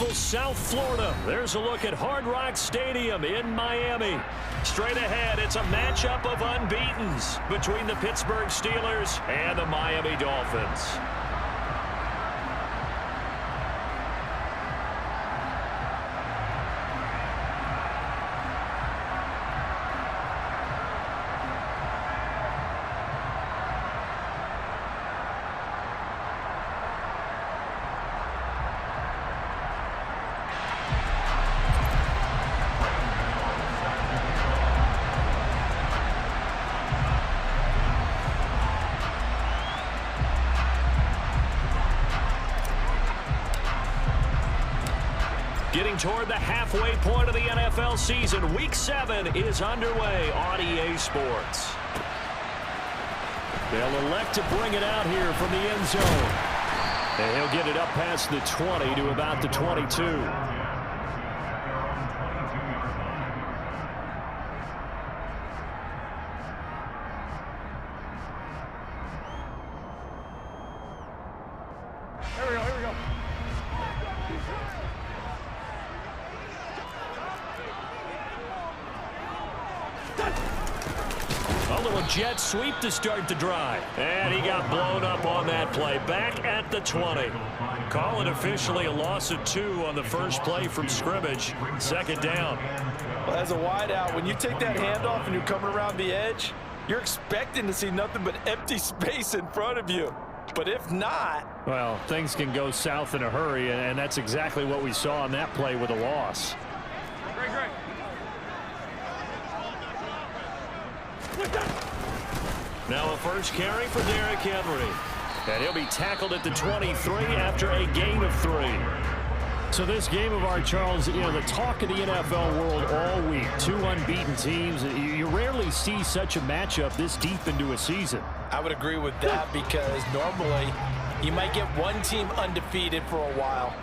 beautiful South Florida. There's a look at Hard Rock Stadium in Miami. Straight ahead, it's a matchup of unbeatens between the Pittsburgh Steelers and the Miami Dolphins. Getting toward the halfway point of the NFL season, Week 7 is underway on EA Sports. They'll elect to bring it out here from the end zone. And he'll get it up past the 20 to about the 22. A little jet sweep to start the drive. And he got blown up on that play. Back at the 20. Call it officially a loss of 2 on the first play from scrimmage. Second down. Well, as a wideout, when you take that handoff and you're coming around the edge, you're expecting to see nothing but empty space in front of you. But if not... well, things can go south in a hurry, and that's exactly what we saw on that play with a loss. Great. Now a first carry for Derrick Henry. And he'll be tackled at the 23 after a gain of 3. So this game of our, Charles, you know, the talk of the NFL world all week. 2 unbeaten teams. You rarely see such a matchup this deep into a season. I would agree with that because normally you might get one team undefeated for a while.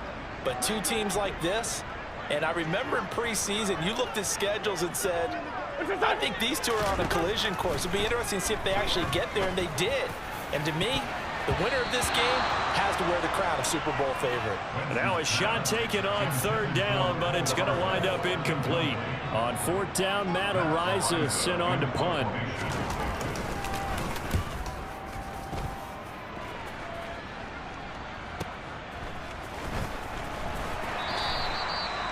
But 2 teams like this, and I remember in preseason you looked at schedules and said, I think these 2 are on a collision course. It'd be interesting to see if they actually get there, and they did. And to me, the winner of this game has to wear the crown of Super Bowl favorite. Now a shot taken on 3rd down, but it's going to wind up incomplete. On 4th down, Matt Ariza sent on to punt.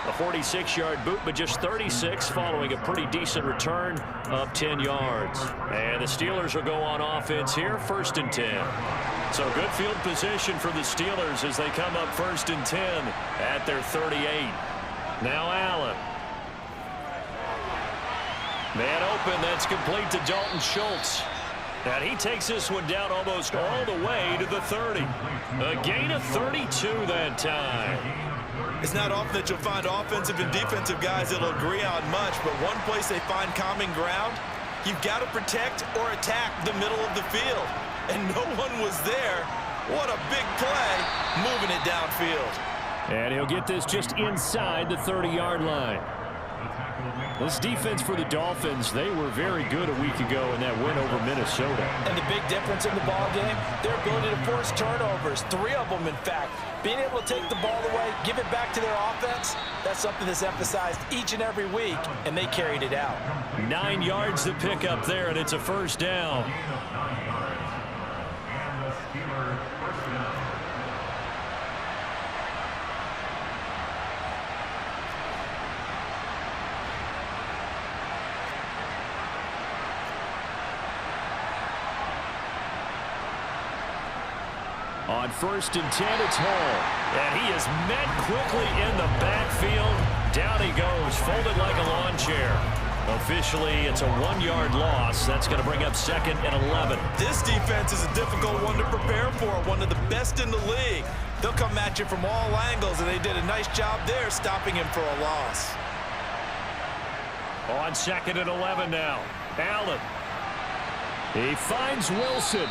A 46-yard boot, but just 36 following a pretty decent return of 10 yards. And the Steelers will go on offense here, 1st and 10. So good field position for the Steelers as they come up 1st and 10 at their 38. Now Allen. Man open, that's complete to Dalton Schultz. And he takes this one down almost all the way to the 30. A gain of 32 that time. It's not often that you'll find offensive and defensive guys that'll agree on much, but one place they find common ground, you've got to protect or attack the middle of the field. And no one was there. What a big play, moving it downfield. And he'll get this just inside the 30-yard line. This defense for the Dolphins, they were very good a week ago in that win over Minnesota. And the big difference in the ball game, their ability to force turnovers, 3 of them in fact. Being able to take the ball away, give it back to their offense, that's something that's emphasized each and every week, and they carried it out. 9 yards to pick up there, and it's a 1st down. On 1st and 10, it's Hall. And he is met quickly in the backfield. Down he goes, folded like a lawn chair. Officially, it's a 1-yard loss. That's going to bring up 2nd and 11. This defense is a difficult one to prepare for, one of the best in the league. They'll come at you from all angles, and they did a nice job there stopping him for a loss. On 2nd and 11 now. Allen. He finds Wilson.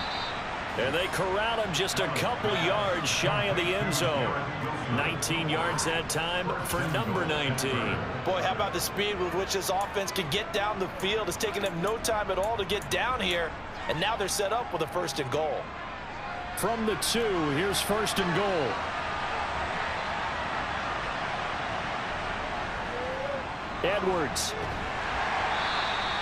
And they corral him just a couple yards shy of the end zone. 19 yards that time for number 19. Boy, how about the speed with which this offense can get down the field? It's taken them no time at all to get down here. And now they're set up with a 1st and goal. From the 2, here's 1st and goal. Edwards.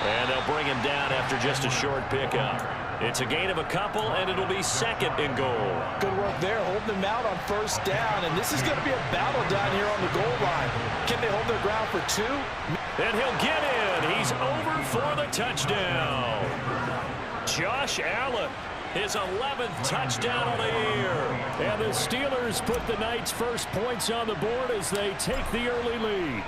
And they'll bring him down after just a short pickup. It's a gain of a couple, and it'll be 2nd and goal. Good work there, holding them out on 1st down, and this is going to be a battle down here on the goal line. Can they hold their ground for 2? And he'll get in. He's over for the touchdown. Josh Allen, his 11th touchdown of the year. And the Steelers put the Knights' first points on the board as they take the early lead.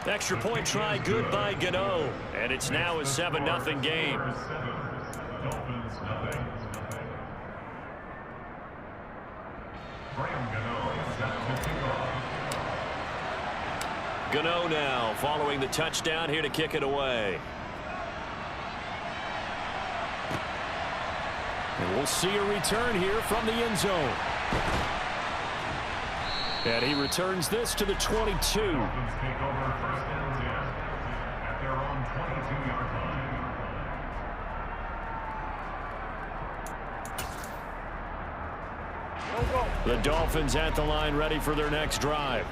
Extra point try good by Gano. And it's now a 7-0 game. Gano now following the touchdown here to kick it away. And we'll see a return here from the end zone. And he returns this to the 22. The Dolphins at the line, ready for their next drive.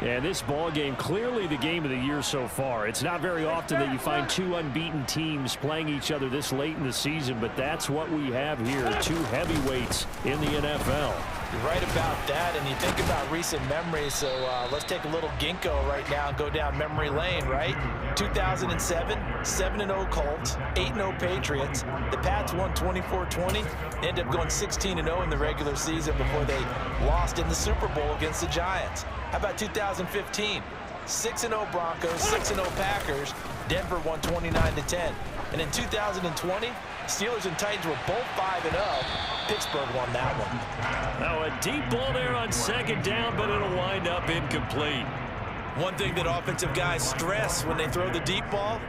And this ball game, clearly the game of the year so far. It's not very often that you find 2 unbeaten teams playing each other this late in the season, but that's what we have here, 2 heavyweights in the NFL. You're right about that, and you think about recent memories, so let's take a little ginkgo right now and go down memory lane, right? 2007, 7-0 Colts, 8-0 Patriots. The Pats won 24-20, ended up going 16-0 in the regular season before they lost in the Super Bowl against the Giants. How about 2015? 6-0 Broncos, 6-0 Packers. Denver won 29-10. And in 2020, Steelers and Titans were both 5-0. Pittsburgh won that one. Now a deep ball there on 2nd down, but it'll wind up incomplete. One thing that offensive guys stress when they throw the deep ball,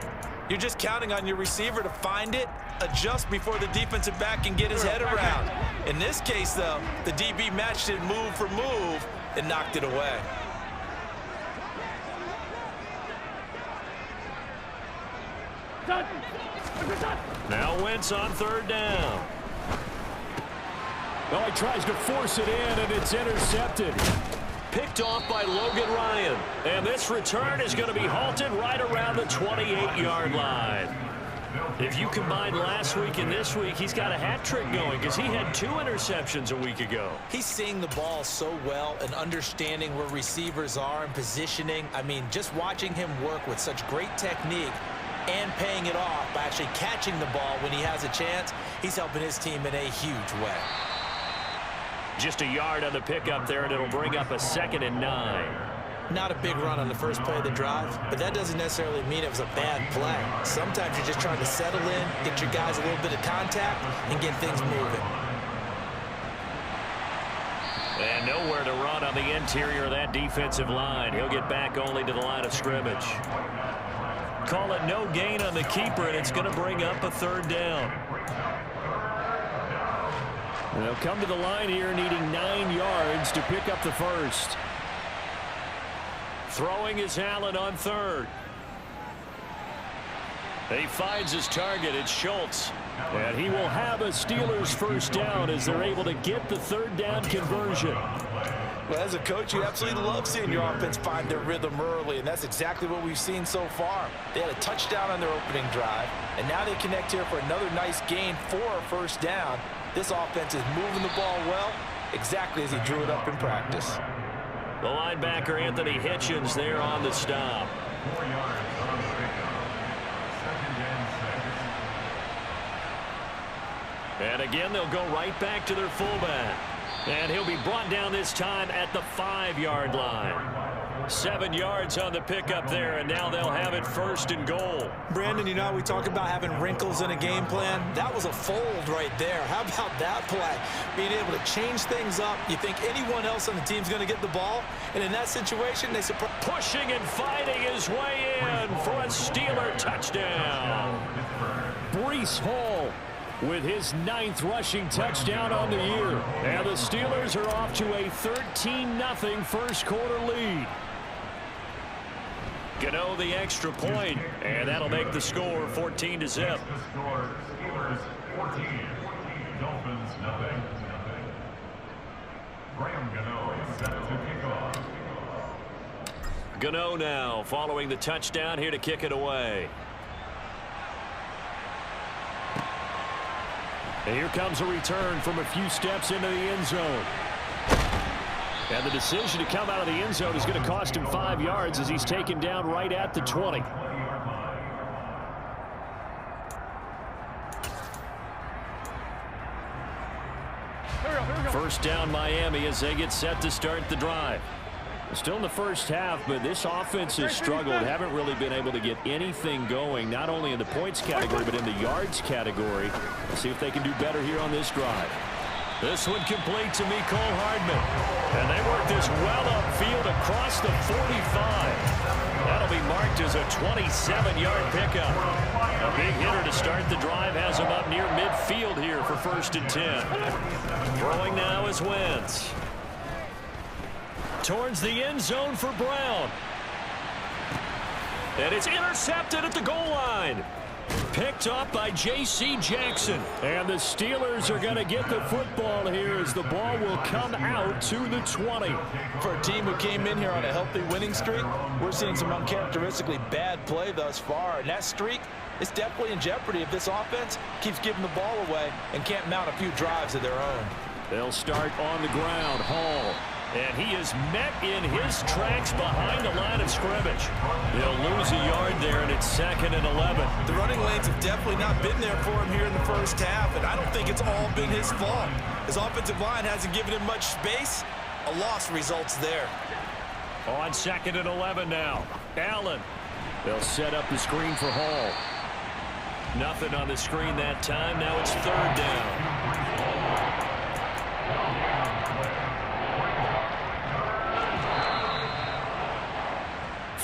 you're just counting on your receiver to find it, adjust before the defensive back can get his head around. In this case, though, the DB matched it move for move and knocked it away. Now Wentz on 3rd down. Oh, he tries to force it in, and it's intercepted. Picked off by Logan Ryan. And this return is going to be halted right around the 28-yard line. If you combine last week and this week, he's got a hat trick going because he had 2 interceptions a week ago. He's seeing the ball so well and understanding where receivers are and positioning. I mean, just watching him work with such great technique and paying it off by actually catching the ball when he has a chance, he's helping his team in a huge way. Just a yard on the pickup there, and it'll bring up a 2nd and 9. Not a big run on the first play of the drive, but that doesn't necessarily mean it was a bad play. Sometimes you're just trying to settle in, get your guys a little bit of contact, and get things moving. And nowhere to run on the interior of that defensive line. He'll get back only to the line of scrimmage. Call it no gain on the keeper, and it's going to bring up a 3rd down. And they'll come to the line here needing 9 yards to pick up the first. Throwing is Allen on 3rd. He finds his target. It's Schultz. And he will have a Steelers first down as they're able to get the 3rd down conversion. Well, as a coach, you absolutely love seeing your offense find their rhythm early, and that's exactly what we've seen so far. They had a touchdown on their opening drive, and now they connect here for another nice gain for a first down. This offense is moving the ball well, exactly as he drew it up in practice. The linebacker, Anthony Hitchens, there on the stop. 4 yards on the pickup. 2nd and 6. And again, they'll go right back to their fullback. And he'll be brought down this time at the 5-yard line. 7 yards on the pickup there, and now they'll have it 1st and goal. Brandon, you know, we talk about having wrinkles in a game plan. That was a fold right there. How about that play? Being able to change things up. You think anyone else on the team's going to get the ball? And in that situation, they surprise. Pushing and fighting his way in for a Steeler touchdown. Breece Hall with his 9th rushing touchdown on the year. And the Steelers are off to a 13-0 first quarter lead. Gano the extra point, and that'll make the score 14-0. The score, Steelers 14, Dolphins nothing. Graham Gano is set to kick off. Gano now following the touchdown here to kick it away. And here comes a return from a few steps into the end zone. And the decision to come out of the end zone is going to cost him 5 yards as he's taken down right at the 20. First down Miami as they get set to start the drive. Still in the first half, but this offense has struggled. Haven't really been able to get anything going, not only in the points category, but in the yards category. Let's see if they can do better here on this drive. This one complete to Mecole Hardman. And they work this well upfield across the 45. That'll be marked as a 27-yard pickup. A big hitter to start the drive has him up near midfield here for 1st and 10. Throwing now is Wentz. Towards the end zone for Brown. And it's intercepted at the goal line. Picked up by J.C. Jackson. And the Steelers are going to get the football here as the ball will come out to the 20. For a team who came in here on a healthy winning streak, we're seeing some uncharacteristically bad play thus far. And that streak is definitely in jeopardy if this offense keeps giving the ball away and can't mount a few drives of their own. They'll start on the ground. Hall. And he is met in his tracks behind the line of scrimmage. They'll lose a yard there, and it's 2nd and 11. The running lanes have definitely not been there for him here in the first half, and I don't think it's all been his fault. His offensive line hasn't given him much space. A loss results there. On 2nd and 11 now. Allen. They'll set up the screen for Hall. Nothing on the screen that time. Now it's 3rd down.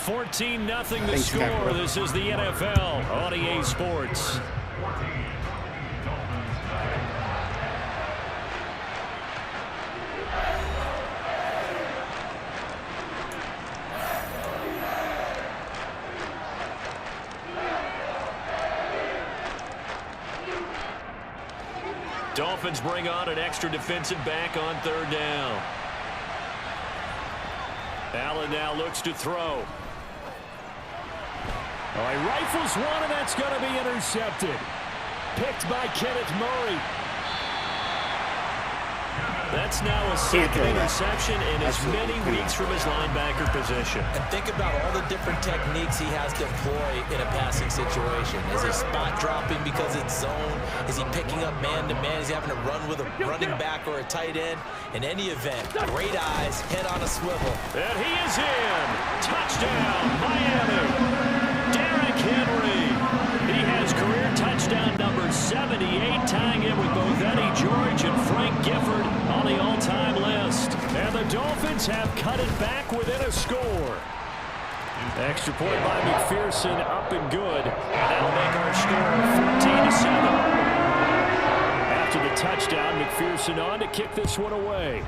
14-0 the score. This is the NFL on EA Sports. Dolphins bring on an extra defensive back on 3rd down. Allen now looks to throw. All right, rifles one, and that's going to be intercepted. Picked by Kenneth Murray. That's now a 2nd interception in as many weeks from his linebacker position. And think about all the different techniques he has to employ in a passing situation. Is he spot dropping because it's zone? Is he picking up man-to-man? Is he having to run with a running back or a tight end? In any event, great eyes, head on a swivel. And he is in. Touchdown, Miami. Derrick Henry. He has career touchdown number 78, tying it with both Eddie George and Frank Gifford on the all-time list. And the Dolphins have cut it back within a score. Extra point by McPherson, up and good. And that'll make our score 14-7. After the touchdown, McPherson on to kick this one away.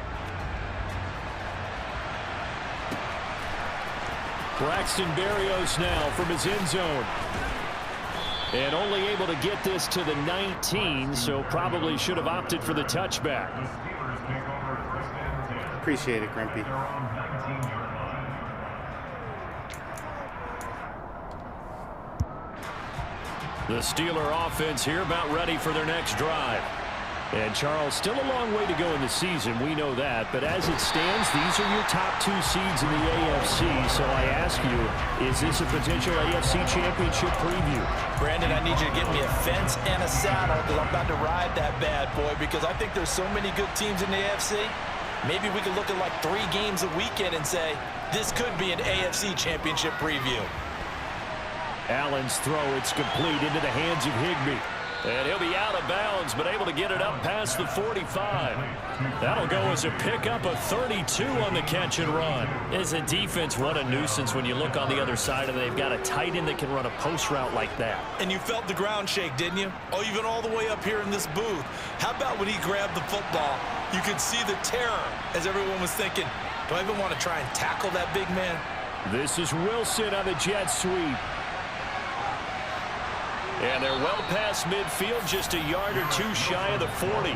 Braxton Berrios now from his end zone. And only able to get this to the 19, so probably should have opted for the touchback. Appreciate it, Grumpy. The Steeler offense here about ready for their next drive. And Charles, still a long way to go in the season, we know that. But as it stands, these are your top 2 seeds in the AFC. So I ask you, is this a potential AFC championship preview? Brandon, I need you to get me a fence and a saddle because I'm about to ride that bad boy because I think there's so many good teams in the AFC. Maybe we could look at like 3 games a weekend and say, this could be an AFC championship preview. Allen's throw, it's complete into the hands of Higbee. And he'll be out of bounds, but able to get it up past the 45. That'll go as a pickup of 32 on the catch and run. As a defense, what a nuisance when you look on the other side and they've got a tight end that can run a post route like that. And you felt the ground shake, didn't you? Oh, you've been all the way up here in this booth. How about when he grabbed the football? You could see the terror as everyone was thinking, do I even want to try and tackle that big man? This is Wilson on the jet sweep. And they're well past midfield, just a yard or 2 shy of the 40.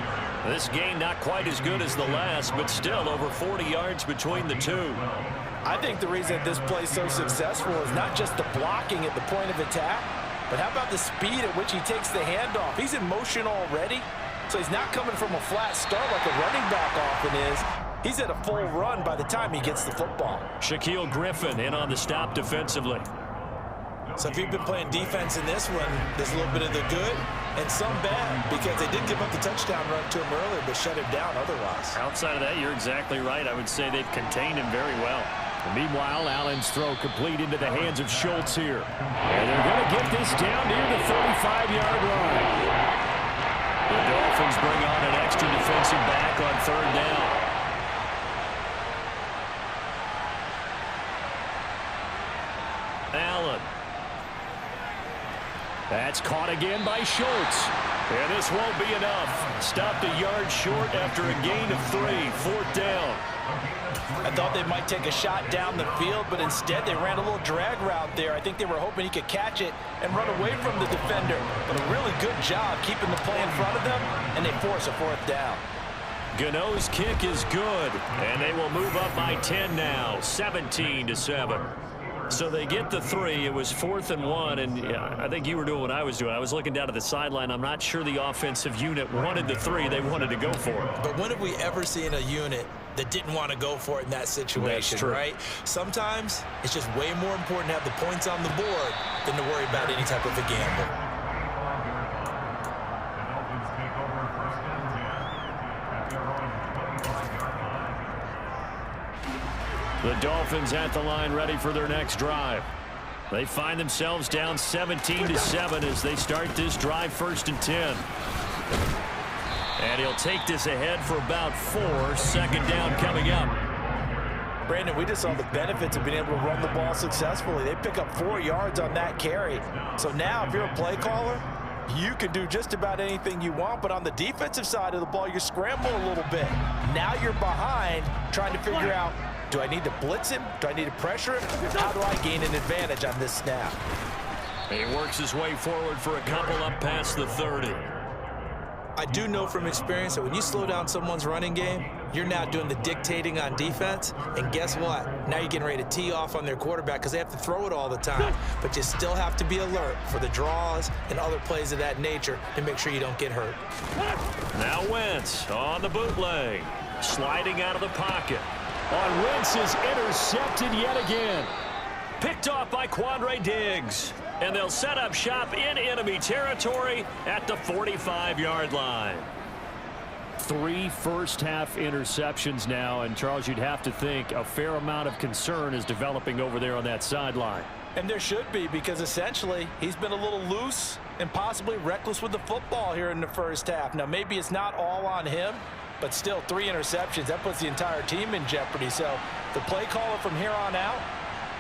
This gain not quite as good as the last, but still over 40 yards between the two. I think the reason this play is so successful is not just the blocking at the point of attack, but how about the speed at which he takes the handoff? He's in motion already, so he's not coming from a flat start like a running back often is. He's at a full run by the time he gets the football. Shaquille Griffin in on the stop defensively. So if you've been playing defense in this one, there's a little bit of the good and some bad, because they did give up the touchdown run to him earlier, but shut him down otherwise. Outside of that, you're exactly right. I would say they've contained him very well. And meanwhile, Allen's throw complete into the hands of Schultz here. And they're going to get this down near the 35-yard line. The Dolphins bring on an extra defensive back on third down. Allen. That's caught again by Schultz. And this won't be enough. Stopped a yard short after a gain of 3. Fourth down. I thought they might take a shot down the field, but instead they ran a little drag route there. I think they were hoping he could catch it and run away from the defender. But a really good job keeping the play in front of them, and they force a fourth down. Gano's kick is good, and they will move up by 10 now, 17-7. So they get the 3. It was 4th and 1, and I think you were doing what I was doing. I was looking down at the sideline. I'm not sure the offensive unit wanted the 3. They wanted to go for it. But when have we ever seen a unit that didn't want to go for it in that situation, right? Sometimes it's just way more important to have the points on the board than to worry about any type of a gamble. The Dolphins at the line ready for their next drive. They find themselves down 17-7 as they start this drive, 1st and 10. And he'll take this ahead for about 4. 2nd down coming up. Brandon, we just saw the benefits of being able to run the ball successfully. They pick up 4 yards on that carry. So now if you're a play caller, you can do just about anything you want, but on the defensive side of the ball, you scramble a little bit. Now you're behind trying to figure out, do I need to blitz him? Do I need to pressure him? How do I gain an advantage on this snap? He works his way forward for a couple up past the 30. I do know from experience that when you slow down someone's running game, you're now doing the dictating on defense. And guess what? Now you're getting ready to tee off on their quarterback because they have to throw it all the time. But you still have to be alert for the draws and other plays of that nature to make sure you don't get hurt. Now Wentz on the bootleg. Sliding out of the pocket. On Wentz is intercepted yet again. Picked off by Quandre Diggs. And they'll set up shop in enemy territory at the 45-yard line. 3 first-half interceptions now, and Charles, you'd have to think a fair amount of concern is developing over there on that sideline. And there should be, because essentially he's been a little loose and possibly reckless with the football here in the first half. Now maybe it's not all on him, but still 3 interceptions. That puts the entire team in jeopardy. So the play caller from here on out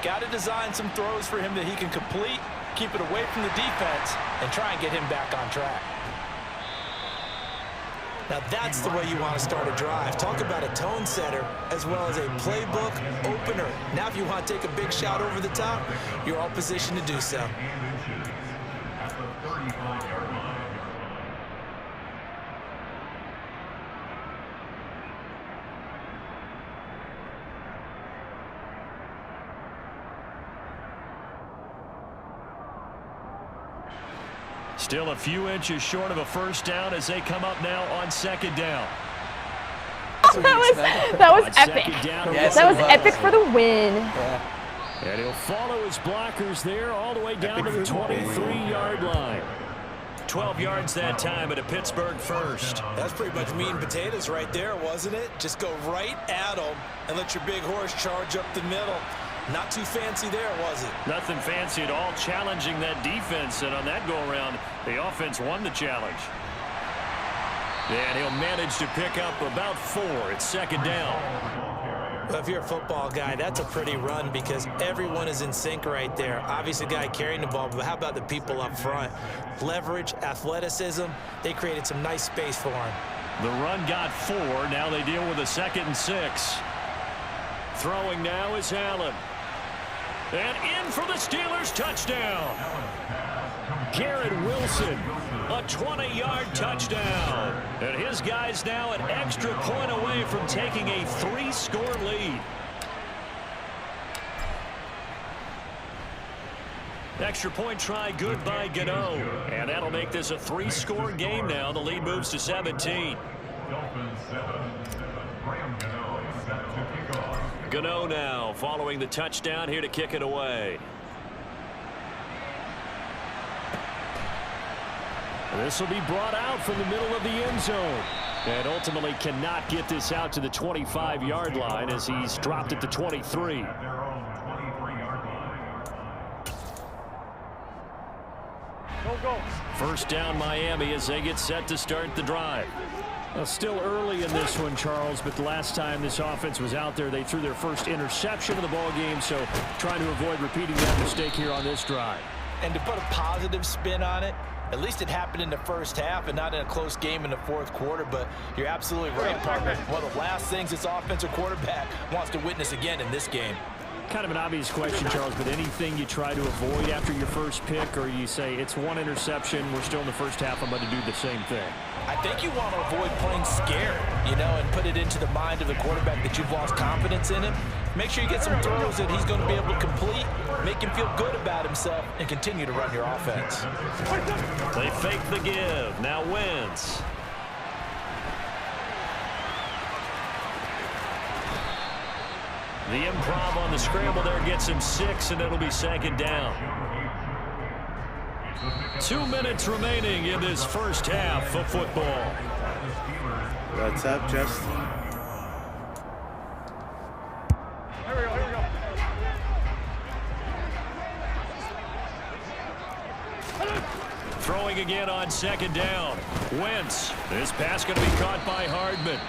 got to design some throws for him that he can complete, keep it away from the defense, and try and get him back on track. Now that's the way you want to start a drive. Talk about a tone setter as well as a playbook opener. Now if you want to take a big shot over the top, you're all positioned to do so. At the 35-yard line. Still a few inches short of a first down as they come up now on 2nd down. That was epic. Yes, that was epic for the win. Yeah. And he'll follow his blockers there all the way down to the 23-yard line. 12 yards that time at a Pittsburgh first. That's pretty much meat and potatoes right there, wasn't it? Just go right at them and let your big horse charge up the middle. Not too fancy there, was it? Nothing fancy at all, challenging that defense, and on that go-around, the offense won the challenge. And he'll manage to pick up about 4 at 2nd down. Well, if you're a football guy, that's a pretty run because everyone is in sync right there. Obviously, the guy carrying the ball, but how about the people up front? Leverage, athleticism, they created some nice space for him. The run got 4. Now they deal with a 2nd and 6. Throwing now is Allen. And in for the Steelers, touchdown. Garrett Wilson, a 20-yard touchdown. And his guys now an extra point away from taking a 3-score lead. Extra point try good by Gano. And that'll make this a 3-score game now. The lead moves to 17. Dolphins 7. Graham Gano set to kick off. Gano now following the touchdown here to kick it away. This will be brought out from the middle of the end zone. And ultimately cannot get this out to the 25-yard line as he's dropped at the 23. At their own 23-yard line. First down Miami as they get set to start the drive. Well, still early in this one, Charles, but the last time this offense was out there, they threw their first interception of the ball game, so trying to avoid repeating that mistake here on this drive. And to put a positive spin on it, at least it happened in the first half and not in a close game in the fourth quarter. But you're absolutely right, partner. One of the last things this offensive quarterback wants to witness again in this game. Kind of an obvious question, Charles, but anything you try to avoid after your first pick, or you say it's one interception, we're still in the first half, I'm going to do the same thing? I think you want to avoid playing scared, and put it into the mind of the quarterback that you've lost confidence in him. Make sure you get some throws that he's going to be able to complete, make him feel good about himself, and continue to run your offense. They fake the give. Now Wentz. The improv on the scramble there gets him 6, and it'll be second down. 2 minutes remaining in this first half of football. What's up, Justin? Throwing again on second down. Wentz. This pass going to be caught by Hardman.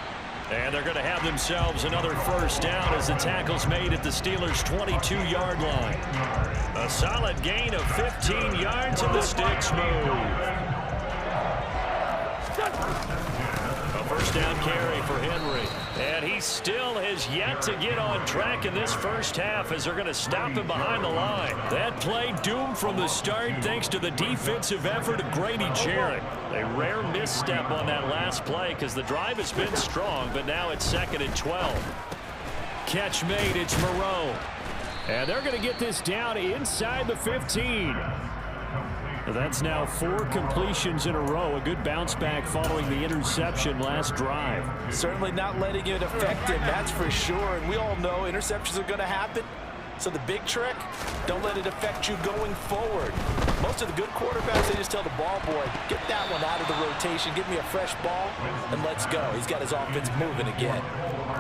And they're going to have themselves another first down as the tackle's made at the Steelers' 22-yard line. A solid gain of 15 yards and the sticks move. A first down carry for Henry. And he still has yet to get on track in this first half as they're going to stop him behind the line. That play doomed from the start thanks to the defensive effort of Grady Jarrett. A rare misstep on that last play because the drive has been strong, but now it's 2nd and 12. Catch made, it's Moreau. And they're going to get this down inside the 15. That's now 4 completions in a row. A good bounce back following the interception last drive. Certainly not letting it affect him, that's for sure. And we all know interceptions are going to happen. So the big trick, don't let it affect you going forward. Most of the good quarterbacks, they just tell the ball boy, get that one out of the rotation, give me a fresh ball, and let's go. He's got his offense moving again.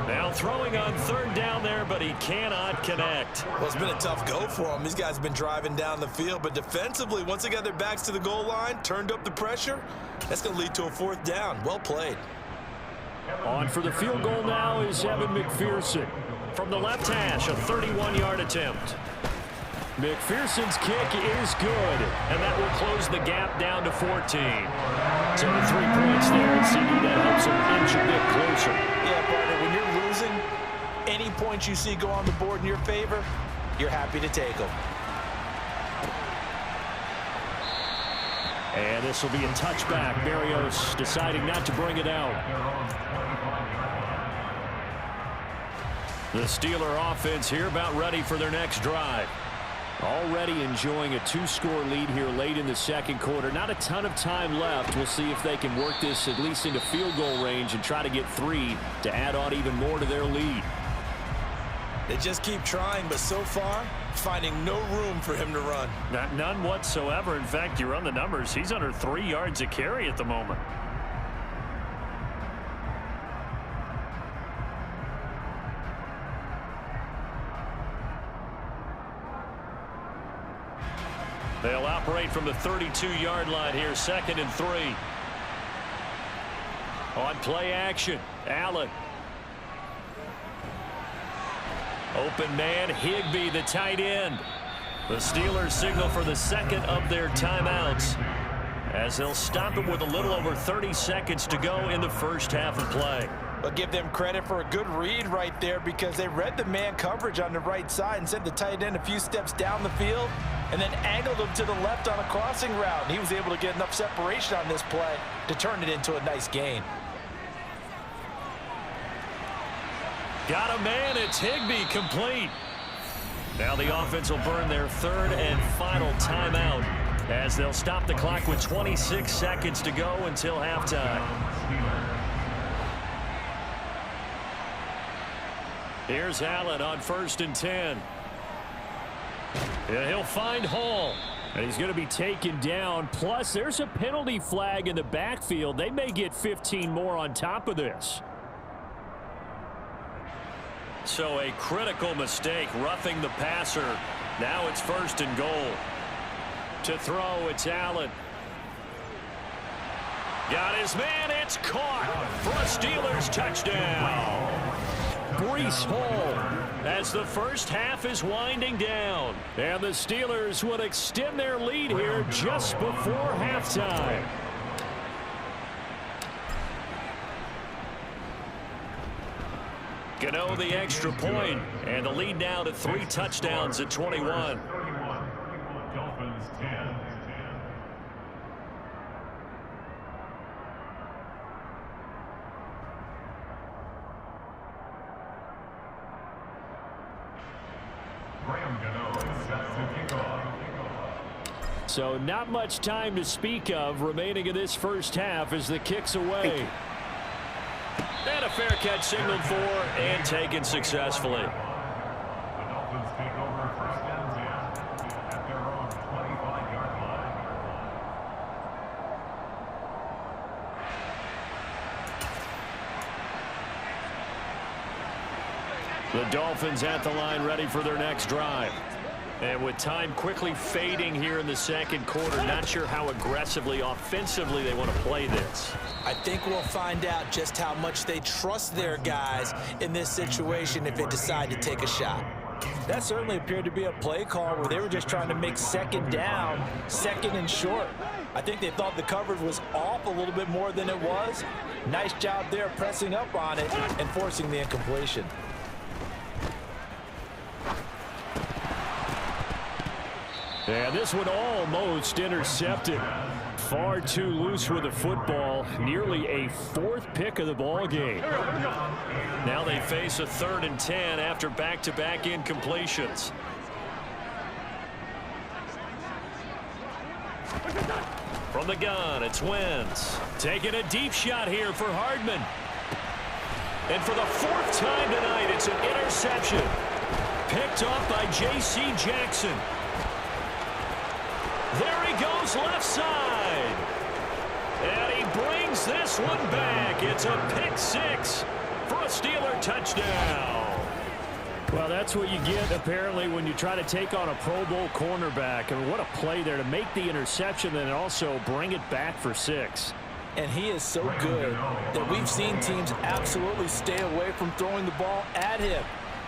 Now throwing on third down there, but he cannot connect. Well, it's been a tough go for him. These guys have been driving down the field, but defensively, once they got their backs to the goal line, turned up the pressure, that's going to lead to a 4th down. Well played. On for the field goal now is Evan McPherson. From the left hash, a 31-yard attempt. McPherson's kick is good, and that will close the gap down to 14. So the 3 points there, and CD, that helps him inch a bit closer. Yeah, partner, when you're losing, any points you see go on the board in your favor, you're happy to take them. And this will be a touchback. Berrios deciding not to bring it out. The Steeler offense here about ready for their next drive. Already enjoying a 2-score lead here late in the second quarter. Not a ton of time left. We'll see if they can work this at least into field goal range and try to get 3 to add on even more to their lead. They just keep trying, but so far, finding no room for him to run. None whatsoever. In fact, you run the numbers. He's under 3 yards a carry at the moment. They'll operate from the 32-yard line here, 2nd and 3. On play action, Allen. Open man, Higbee, the tight end. The Steelers signal for the 2nd of their timeouts as they'll stop it with a little over 30 seconds to go in the first half of play. But give them credit for a good read right there because they read the man coverage on the right side and sent the tight end a few steps down the field and then angled him to the left on a crossing route. And he was able to get enough separation on this play to turn it into a nice gain. Got a man, it's Higbee complete. Now the offense will burn their third and final timeout as they'll stop the clock with 26 seconds to go until halftime. Here's Allen on 1st and 10. Yeah, he'll find Hall. And he's going to be taken down. Plus, there's a penalty flag in the backfield. They may get 15 more on top of this. So a critical mistake, roughing the passer. Now it's 1st and goal. To throw, it's Allen. Got his man, it's caught for a Steelers touchdown. Breece Hall as the first half is winding down. And the Steelers would extend their lead here just before halftime. Gano the extra point, and the lead now to 3 touchdowns at 21. Dolphins 10. So not much time to speak of remaining in this first half as the kick's away. And a fair catch signaled for and taken successfully. The Dolphins take over 1st and 10 at their own 25-yard line. The Dolphins at the line ready for their next drive. And with time quickly fading here in the second quarter, not sure how aggressively, offensively they want to play this. I think we'll find out just how much they trust their guys in this situation if they decide to take a shot. That certainly appeared to be a play call where they were just trying to make 2nd down, 2nd and short. I think they thought the coverage was off a little bit more than it was. Nice job there pressing up on it and forcing the incompletion. And this one almost intercepted. Far too loose with the football. Nearly a 4th pick of the ball game. Now they face a 3rd and 10 after back-to-back incompletions. From the gun, it's Wentz. Taking a deep shot here for Hardman. And for the 4th time tonight, it's an interception. Picked off by J.C. Jackson. There he goes left side. And he brings this one back. It's a pick 6 for a Steeler touchdown. Well, that's what you get, apparently, when you try to take on a Pro Bowl cornerback. I mean, what a play there to make the interception and also bring it back for 6. And he is so good that we've seen teams absolutely stay away from throwing the ball at him.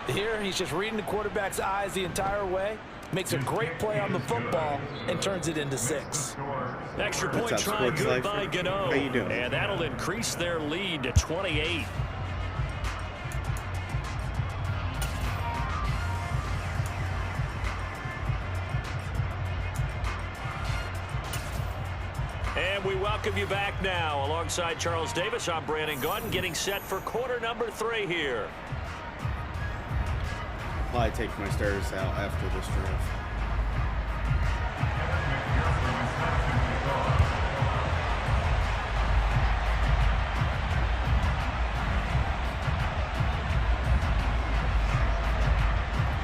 Here, he's just reading the quarterback's eyes the entire way. Makes a great play on the football and turns it into 6. Extra point try good by Gano. How you doing? And that'll increase their lead to 28. And we welcome you back now. Alongside Charles Davis, I'm Brandon Gaudin, getting set for quarter number 3 here. I'll probably take my stairs out after this drive.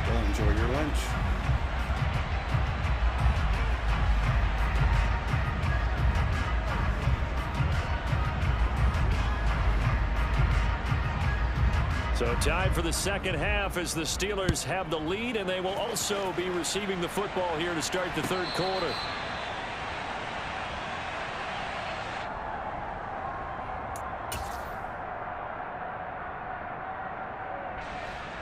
Well, enjoy your lunch. So time for the second half as the Steelers have the lead, and they will also be receiving the football here to start the 3rd quarter.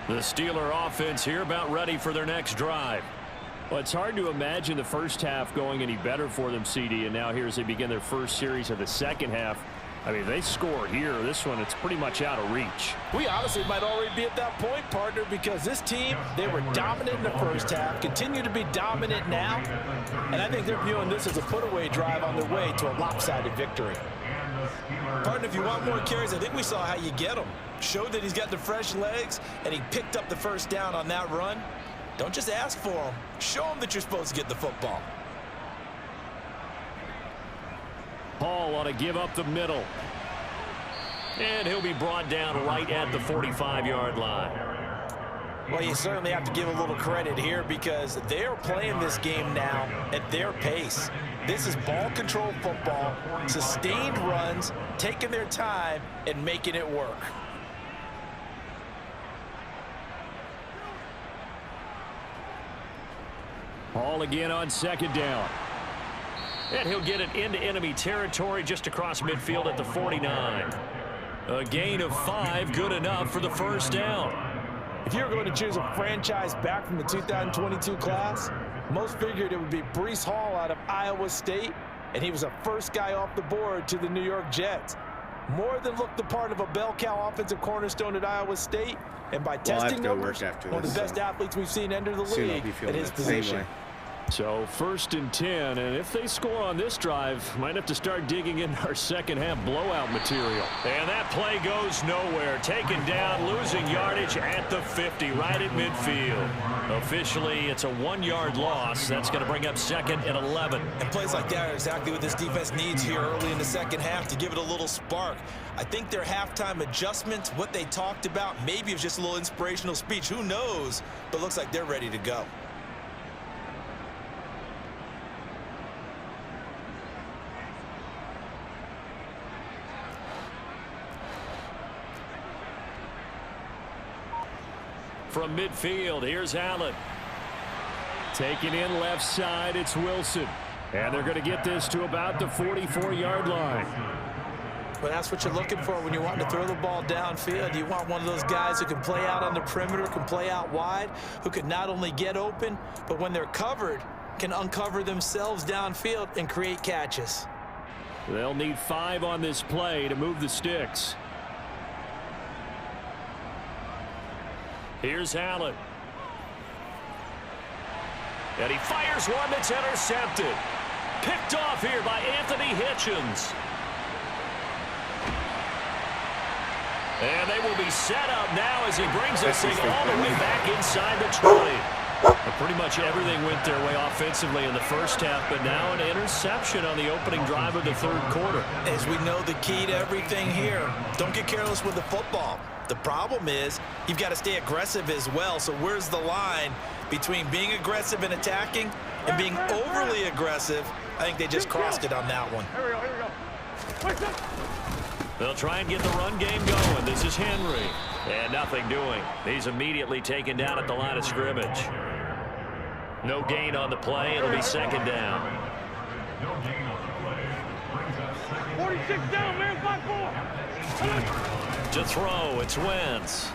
The Steeler offense here about ready for their next drive. Well, it's hard to imagine the first half going any better for them, CD, and now here as they begin their first series of the second half. I mean, they score here. This one, it's pretty much out of reach. We honestly might already be at that point, partner, because this team, they were dominant in the first half, continue to be dominant now, and I think they're viewing this as a put-away drive on their way to a lopsided victory. Partner, if you want more carries, I think we saw how you get them. Showed that he's got the fresh legs, and he picked up the first down on that run. Don't just ask for them. Show them that you're supposed to get the football. Hall ought to give up the middle. And he'll be brought down right at the 45-yard line. Well, you certainly have to give a little credit here because they're playing this game now at their pace. This is ball control football, sustained runs, taking their time and making it work. Hall again on second down. And he'll get it into enemy territory just across midfield at the 49. A gain of 5, good enough for the first down. If you were going to choose a franchise back from the 2022 class, most figured it would be Breece Hall out of Iowa State, and he was the first guy off the board to the New York Jets. More than looked the part of a bell cow offensive cornerstone at Iowa State, and by testing numbers, one of the best athletes we've seen enter the league at his position. So 1st and 10, and if they score on this drive, might have to start digging in our second half blowout material. And that play goes nowhere. Taken down, losing yardage at the 50, right at midfield. Officially, it's a 1-yard loss. That's going to bring up 2nd and 11. And plays like that are exactly what this defense needs here early in the second half to give it a little spark. I think their halftime adjustments, what they talked about, maybe it was just a little inspirational speech. Who knows? But looks like they're ready to go. From midfield, here's Allen. Taking in left side, it's Wilson. And they're going to get this to about the 44-yard line. Well, that's what you're looking for when you want to throw the ball downfield. You want one of those guys who can play out on the perimeter, can play out wide, who can not only get open, but when they're covered, can uncover themselves downfield and create catches. They'll need 5 on this play to move the sticks. Here's Allen. And he fires one that's intercepted. Picked off here by Anthony Hitchens. And they will be set up now as he brings this thing all the way back inside the 20. Pretty much everything went their way offensively in the first half, but now an interception on the opening drive of the third quarter. As we know, the key to everything here, don't get careless with the football. The problem is you've got to stay aggressive as well. So where's the line between being aggressive and attacking and being overly aggressive? I think they just crossed it on that one. Here we go. They'll try and get the run game going. This is Henry. And nothing doing. He's immediately taken down at the line of scrimmage. No gain on the play. It'll be 2nd down. No gain on the play. Brings up 46 down, man. 5-4. To throw, it's Wentz.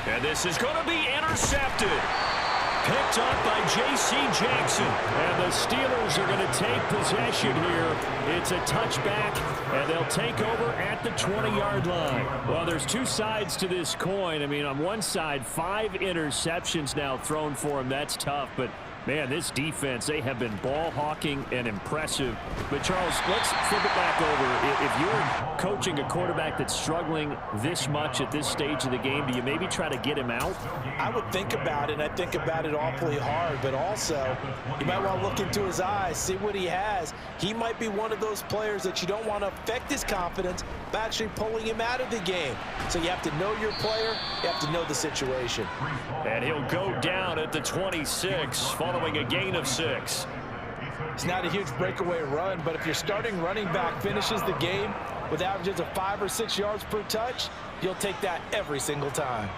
And this is going to be intercepted. Picked up by J.C. Jackson. And the Steelers are going to take possession here. It's a touchback, and they'll take over at the 20-yard line. Well, there's 2 sides to this coin. I mean, on one side, 5 interceptions now thrown for him. That's tough, but man, this defense, they have been ball hawking and impressive. But, Charles, let's flip it back over. If you're coaching a quarterback that's struggling this much at this stage of the game, do you maybe try to get him out? I would think about it, and I think about it awfully hard, but also you might want to look into his eyes, see what he has. He might be one of those players that you don't want to affect his confidence by actually pulling him out of the game. So you have to know your player, you have to know the situation. And he'll go down at the 26, following a gain of 6. It's not a huge breakaway run, but if your starting running back finishes the game with averages of 5 or 6 yards per touch, you'll take that every single time.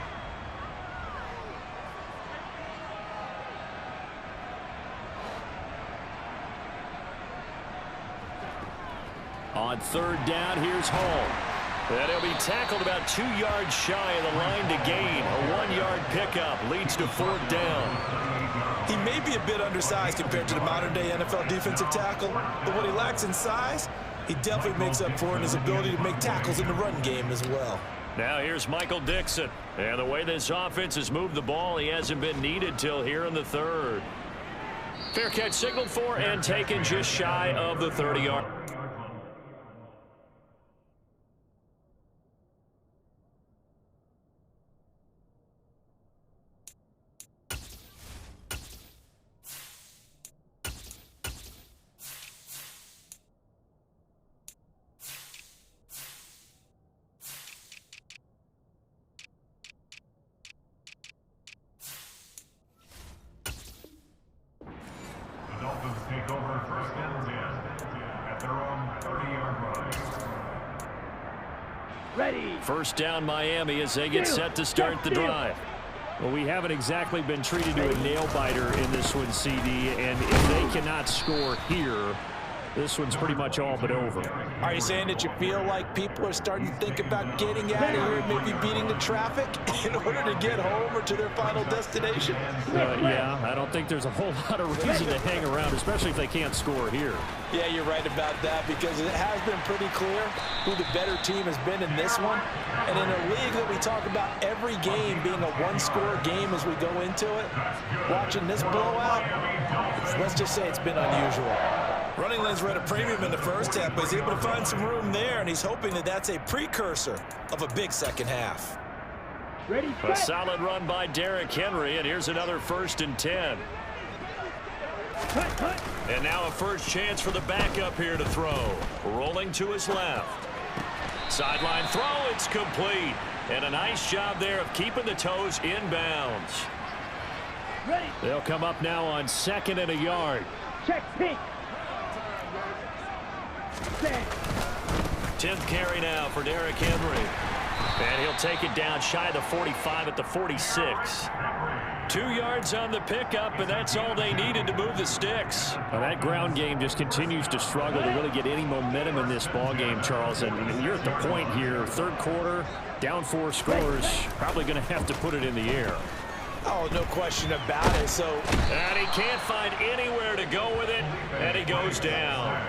On 3rd down, here's Hall. And he'll be tackled about 2 yards shy of the line to gain. A 1-yard pickup leads to 4th down. He may be a bit undersized compared to the modern-day NFL defensive tackle, but what he lacks in size, he definitely makes up for in his ability to make tackles in the run game as well. Now here's Michael Dixon. And the way this offense has moved the ball, he hasn't been needed till here in the 3rd. Fair catch signaled for and taken just shy of the 30-yard. their own 30-yard line. First down Miami as they get set to start the drive. Well, we haven't exactly been treated to a nail-biter in this one, CD, and if they cannot score here, this one's pretty much all but over. Are you saying that you feel like people are starting to think about getting out of here and maybe beating the traffic in order to get home or to their final destination? Yeah, I don't think there's a whole lot of reason to hang around, especially if they can't score here. Yeah, you're right about that because it has been pretty clear who the better team has been in this one. And in a league that we talk about every game being a one-score game as we go into it, watching this blowout, let's just say it's been unusual. Running lanes were at a premium in the first half, but he's able to find some room there, and he's hoping that that's a precursor of a big second half. A solid run by Derrick Henry, and here's another 1st and 10. And now a first chance for the backup here to throw. Rolling to his left. Sideline throw, it's complete. And a nice job there of keeping the toes inbounds. They'll come up now on 2nd and a yard. Check pink. 10th carry now for Derrick Henry. And he'll take it down shy of the 45 at the 46. 2 yards on the pickup, and that's all they needed to move the sticks. Well, that ground game just continues to struggle to really get any momentum in this ball game, Charles. And you're at the point here, 3rd quarter, down 4 scores, probably going to have to put it in the air. Oh, no question about it. So, and he can't find anywhere to go with it, and he goes down.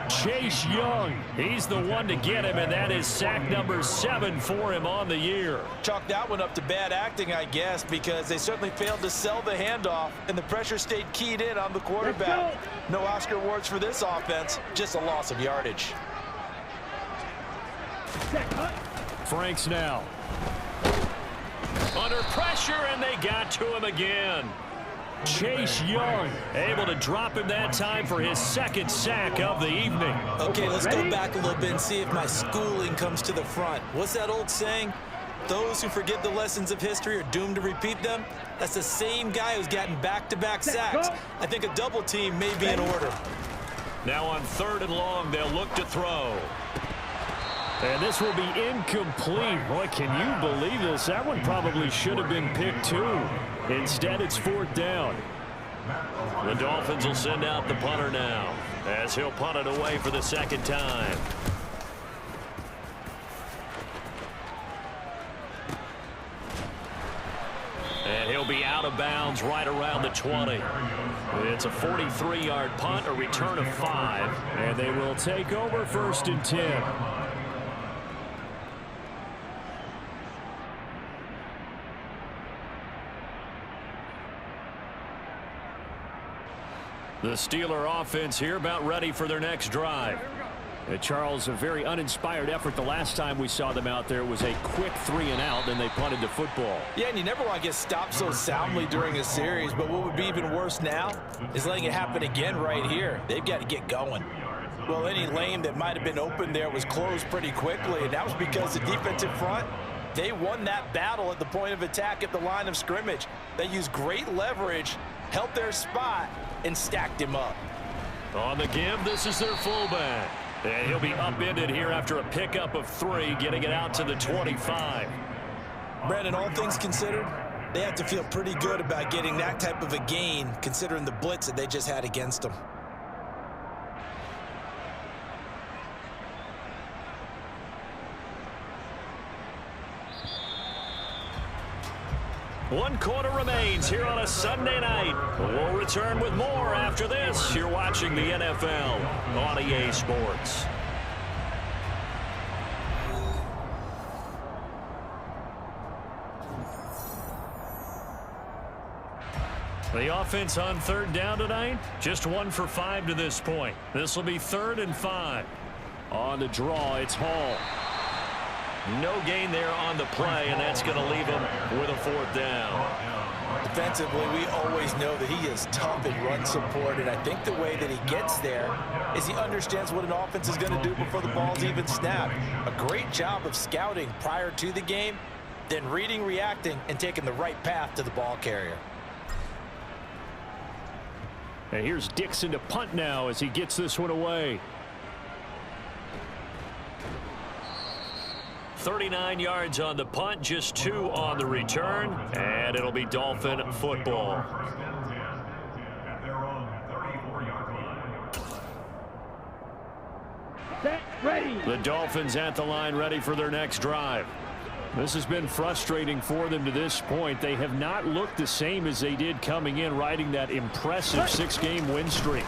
Chase Young, he's the one to get him, and that is sack number 7 for him on the year. Chalk that one up to bad acting, I guess, because they certainly failed to sell the handoff, and the pressure stayed keyed in on the quarterback. No Oscar awards for this offense, just a loss of yardage. Franks now. Under pressure, and they got to him again. Chase Young able to drop him that time for his 2nd sack of the evening. Okay, let's go back a little bit and see if my schooling comes to the front. What's that old saying? Those who forget the lessons of history are doomed to repeat them. That's the same guy who's gotten back-to-back sacks. I think a double team may be in order. Now on 3rd and long, they'll look to throw. And this will be incomplete. Boy, can you believe this? That one probably should have been picked too. Instead, it's 4th down. The Dolphins will send out the punter now as he'll punt it away for the 2nd time. And he'll be out of bounds right around the 20. It's a 43-yard punt, a return of 5. And they will take over 1st and 10. The Steeler offense here about ready for their next drive. Charles, a very uninspired effort. The last time we saw them out there was a quick 3 and out, then they punted the football. Yeah, and you never want to get stopped so soundly during a series, but what would be even worse now is letting it happen again right here. They've got to get going. Well, any lane that might have been open there was closed pretty quickly, and that was because the defensive front, they won that battle at the point of attack at the line of scrimmage. They used great leverage, held their spot, and stacked him up. On the give, this is their fullback. And he'll be upended here after a pickup of 3, getting it out to the 25. Brandon, all things considered, they have to feel pretty good about getting that type of a gain, considering the blitz that they just had against them. One quarter remains here on a Sunday night. We'll return with more after this. You're watching the NFL on EA Sports. The offense on 3rd down tonight, just 1 for 5 to this point. This will be 3rd and 5. On the draw, it's Hall. No gain there on the play, and that's going to leave him with a 4th down. Defensively, we always know that he is tough in run support, and I think the way that he gets there is he understands what an offense is going to do before the ball's even snapped. A great job of scouting prior to the game, then reading, reacting, and taking the right path to the ball carrier. And here's Dixon to punt now as he gets this one away. 39 yards on the punt, just 2 on the return, and it'll be Dolphin football. First and 10 at their own 34-yard line. The Dolphins at the line, ready for their next drive. This has been frustrating for them to this point. They have not looked the same as they did coming in, riding that impressive 6-game win streak.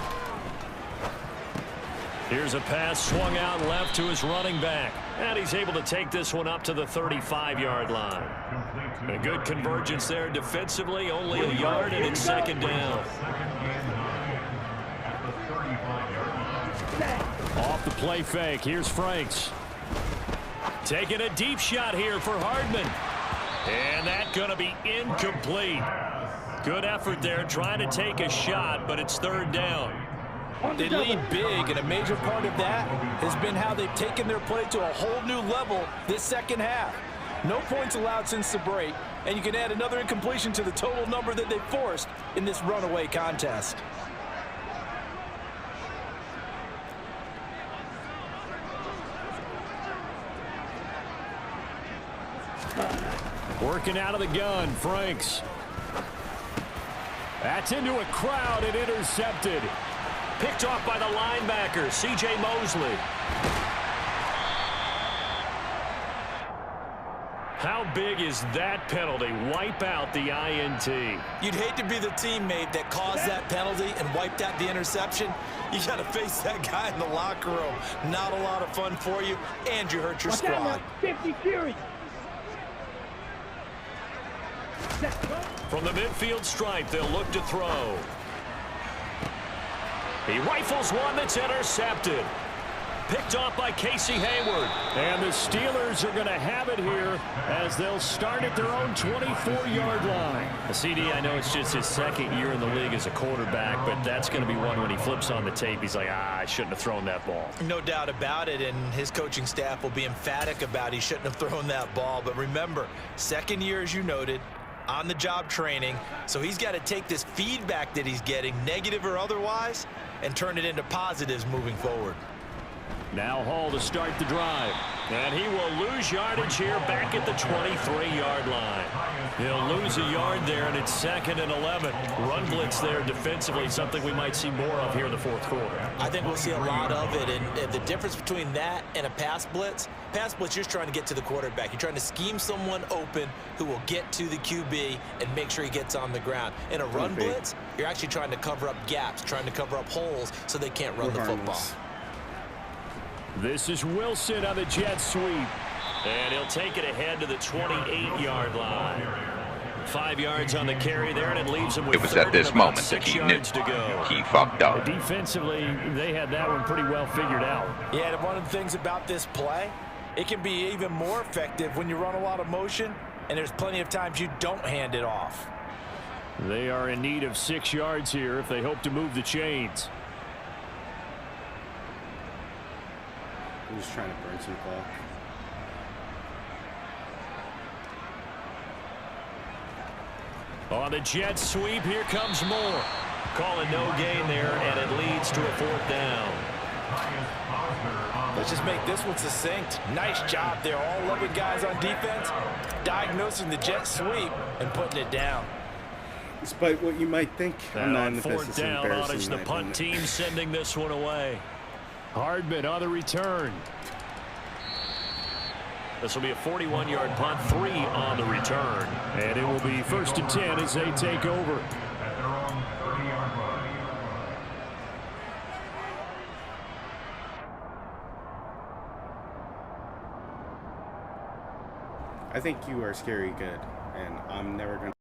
Here's a pass swung out left to his running back. And he's able to take this one up to the 35-yard line. A good convergence there defensively, only a yard, and it's second down. Off the play fake, here's Franks. Taking a deep shot here for Hardman. And that's going to be incomplete. Good effort there trying to take a shot, but it's third down. They lead big, and a major part of that has been how they've taken their play to a whole new level this second half. No points allowed since the break, and you can add another incompletion to the total number that they forced in this runaway contest. Working out of the gun, Franks. That's into a crowd and intercepted. Picked off by the linebacker, C.J. Mosley. How big is that penalty? Wipe out the INT. You'd hate to be the teammate that caused that penalty and wiped out the interception. You got to face that guy in the locker room. Not a lot of fun for you, and you hurt your squad. 50 series. From the midfield stripe, they'll look to throw. He rifles one that's intercepted. Picked off by Casey Hayward. And the Steelers are going to have it here as they'll start at their own 24-yard line. CD, I know it's just his second year in the league as a quarterback, but that's going to be one when he flips on the tape. He's like, I shouldn't have thrown that ball. No doubt about it, and his coaching staff will be emphatic about he shouldn't have thrown that ball. But remember, second year, as you noted, on-the-job training, so he's got to take this feedback that he's getting, negative or otherwise, and turn it into positives moving forward. Now Hall to start the drive. And he will lose yardage here back at the 23-yard line. He'll lose a yard there, and it's 2nd and 11. Run blitz there defensively, something we might see more of here in the fourth quarter. I think we'll see a lot of it, and the difference between that and a pass blitz, you're just trying to get to the quarterback. You're trying to scheme someone open who will get to the QB and make sure he gets on the ground. In a run blitz, you're actually trying to cover up gaps, trying to cover up holes so they can't run the football. This is Wilson on the jet sweep. And he'll take it ahead to the 28-yard line. 5 yards on the carry there, and it leaves him with it was at this moment that he knew to go. He fucked up. Defensively, they had that one pretty well figured out. Yeah, and one of the things about this play, it can be even more effective when you run a lot of motion, and there's plenty of times you don't hand it off. They are in need of 6 yards here if they hope to move the chains. I'm just trying to burn some clock. On the jet sweep, here comes Moore. Calling no gain there, and it leads to a 4th down. Let's just make this one succinct. Nice job there. All 11 guys on defense diagnosing the jet sweep and putting it down. Despite what you might think, I'm not in the 4th down, it's the punt team sending this one away. Hardman on the return. This will be a 41-yard punt, 3 on the return. And it will be 1st and 10 as they take over. At their own 30-yard line. I think you are scary good, and I'm never going